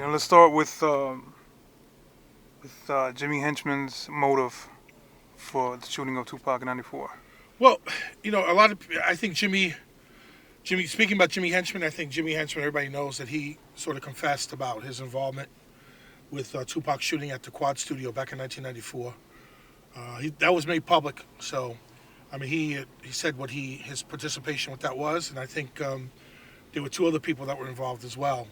Let's start with Jimmy Henchman's motive for the shooting of Tupac in '94. Well, I think speaking about Jimmy Henchman, I think Jimmy Henchman, everybody knows that he sort of confessed about his involvement with Tupac's shooting at the Quad Studio back in 1994. That was made public, so I mean he said what his participation with that was, and I think there were two other people that were involved as well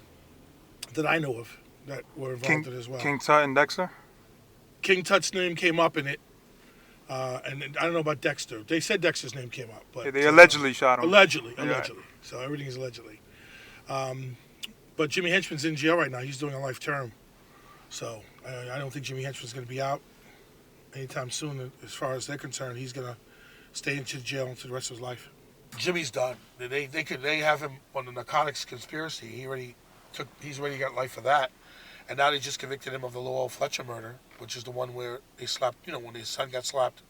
that I know of that were involved in it as well. King Tut and Dexter? King Tut's name came up in it, and I don't know about Dexter. They said Dexter's name came up, but Yeah, they allegedly shot him. Allegedly. Yeah. So everything is allegedly. But Jimmy Henchman's in jail right now. He's doing a life term, so I don't think Jimmy Henchman's going to be out anytime soon. As far as they're concerned, he's going to stay in jail until the rest of his life. Jimmy's done. They have him on the narcotics conspiracy. He's already got life for that. And now they just convicted him of the Lowell Fletcher murder, which is the one where they slapped, when his son got slapped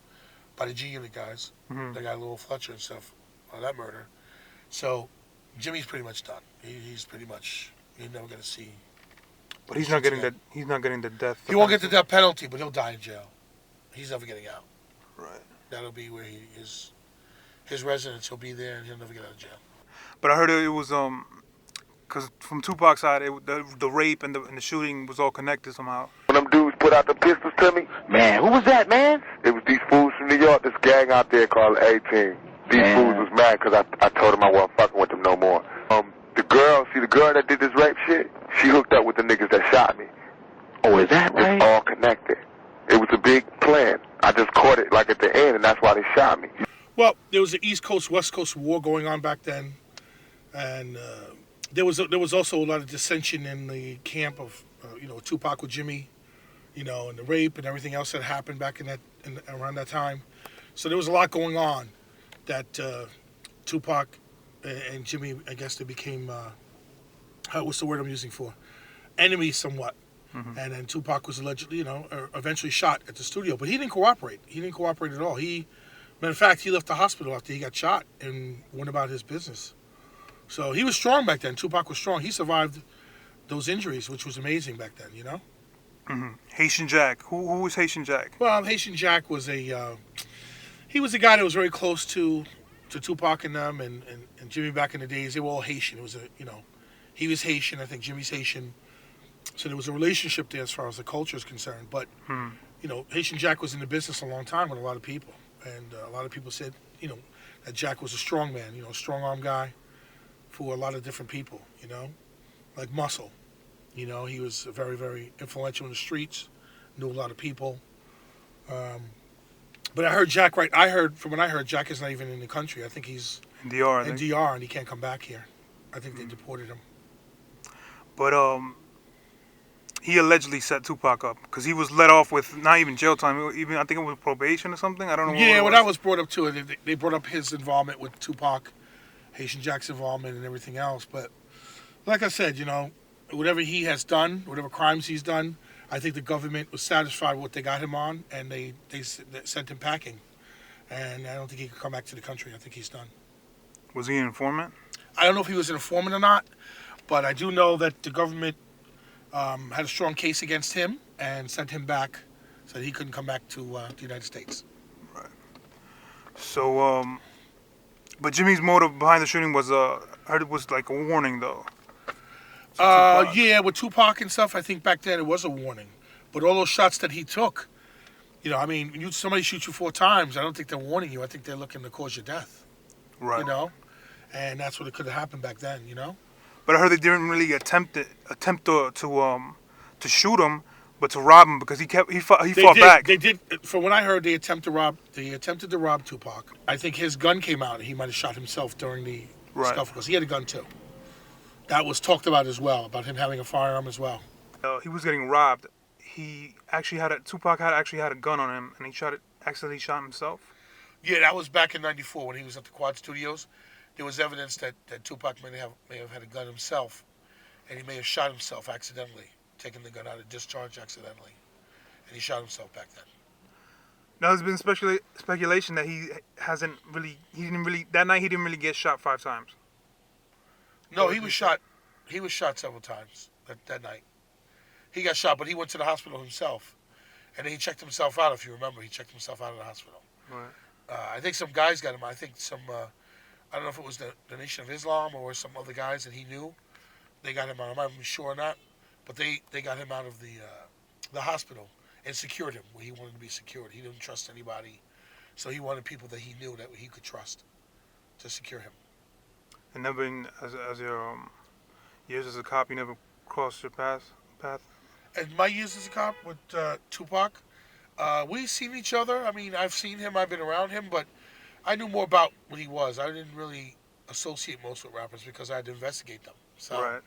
by the G Unit guys, the guy Lowell Fletcher and stuff, on that murder. So Jimmy's pretty much done. He's never going to see. But he's not getting the death. He won't get the death penalty, but he'll die in jail. He's never getting out. Right. That'll be where his residence. He'll be there, and he'll never get out of jail. But I heard it was because from Tupac's side, the rape and the shooting was all connected somehow. When them dudes put out the pistols to me, man, who was that, man? It was these fools from New York, this gang out there called A-Team. These fools was mad because I told them I wasn't fucking with them no more. The girl that did this rape shit, she hooked up with the niggas that shot me. Oh, is that right? It's all connected. It was a big plan. I just caught it like at the end, and that's why they shot me. Well, there was an East Coast, West Coast war going on back then, and there was also a lot of dissension in the camp of Tupac with Jimmy, and the rape and everything else that happened back around that time. So there was a lot going on that Tupac and Jimmy, I guess they became what's the word I'm using for? Enemies somewhat. Mm-hmm. And then Tupac was allegedly, eventually shot at the studio, but he didn't cooperate. He didn't cooperate at all. Matter of fact, he left the hospital after he got shot and went about his business. So he was strong back then. Tupac was strong. He survived those injuries, which was amazing back then, Mm-hmm. Haitian Jack. Who was Haitian Jack? Well, Haitian Jack was he was a guy that was very close to Tupac and them and Jimmy back in the days. They were all Haitian. It was he was Haitian. I think Jimmy's Haitian. So there was a relationship there as far as the culture is concerned. But, Haitian Jack was in the business a long time with a lot of people. And a lot of people said, that Jack was a strong man, a strong-arm guy for a lot of different people, like Muscle. He was very, very influential in the streets, knew a lot of people. But I heard Jack, from what I heard, Jack is not even in the country. I think he's in DR, and he can't come back here. I think they deported him. But he allegedly set Tupac up because he was let off with not even jail time, I think it was probation or something. I don't know. Yeah, that was brought up too. They brought up his involvement with Tupac, Haitian Jack's involvement, and everything else. But like I said, whatever he has done, whatever crimes he's done, I think the government was satisfied with what they got him on, and they sent him packing. And I don't think he could come back to the country. I think he's done. Was he an informant? I don't know if he was an informant or not, but I do know that the government had a strong case against him and sent him back so that he couldn't come back to the United States. Right. So, but Jimmy's motive behind the shooting was, I heard it was like a warning, though. Yeah, with Tupac and stuff, I think back then it was a warning. But all those shots that he took, somebody shoots you 4 times, I don't think they're warning you. I think they're looking to cause your death. Right. And that's what it could have happened back then, But I heard they didn't really attempt to shoot him, but to rob him because he fought back. They did. From what I heard, they attempted to rob Tupac. I think his gun came out, and he might have shot himself during the scuffle because he had a gun too. That was talked about as well, about him having a firearm as well. He was getting robbed. Tupac actually had a gun on him, and he accidentally shot himself. Yeah, that was back in '94 when he was at the Quad Studios. There was evidence that Tupac may have had a gun himself, and he may have shot himself accidentally, taking the gun out of discharge accidentally, and he shot himself back then. Now there's been speculation that he didn't really that night he didn't really get shot 5 times. No, he was shot. He was shot several times that night. He got shot, but he went to the hospital himself, and then he checked himself out. If you remember, he checked himself out of the hospital. Right. I think some guys got him. I think some. I don't know if it was the Nation of Islam or some other guys that he knew. They got him out. I'm not even sure or not, but they got him out of the hospital and secured him where he wanted to be secured. He didn't trust anybody, so he wanted people that he knew that he could trust to secure him. And never as your years as a cop, you never crossed your path. And my years as a cop with 2Pac, we've seen each other. I mean, I've seen him. I've been around him, but I knew more about what he was. I didn't really associate most with rappers because I had to investigate them. So, Right.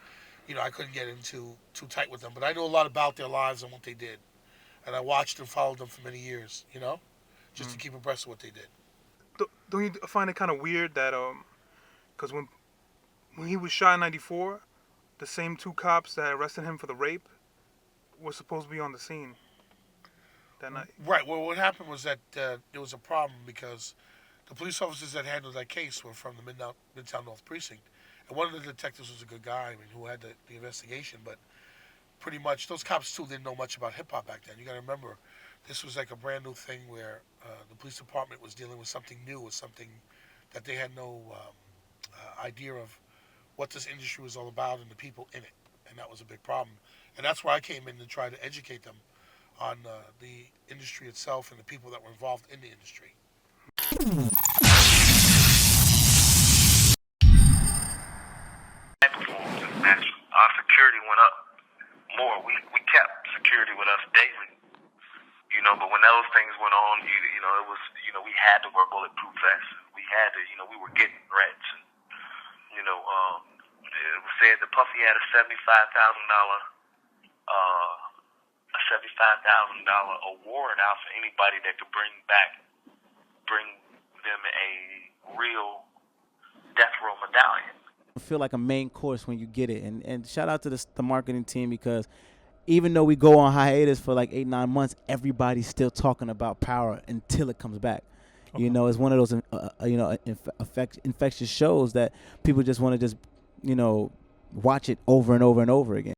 I couldn't get into too tight with them. But I knew a lot about their lives and what they did. And I watched and followed them for many years, just to keep abreast of what they did. Don't you find it kind of weird that because when he was shot in '94, the same 2 cops that arrested him for the rape were supposed to be on the scene that night? Right. Well, what happened was that there was a problem because the police officers that handled that case were from the Midtown North Precinct. And one of the detectives was a good guy, who had the investigation. But pretty much, those cops, too, didn't know much about hip-hop back then. You got to remember, this was like a brand new thing where the police department was dealing with something new, with something that they had no idea of what this industry was all about and the people in it. And that was a big problem. And that's where I came in to try to educate them on the industry itself and the people that were involved in the industry. Our security went up more. We kept security with us daily, but when those things went on, it was, we had to wear bulletproof vests. We had to, we were getting threats. And, it was said that Puffy had a $75,000 award out for anybody that could bring them a real death row medallion. Feel like a main course when you get it, and shout out to the marketing team, because even though we go on hiatus for like 8-9 months, everybody's still talking about Power until it comes back. Okay. It's one of those infectious shows that people just want to watch it over and over and over again.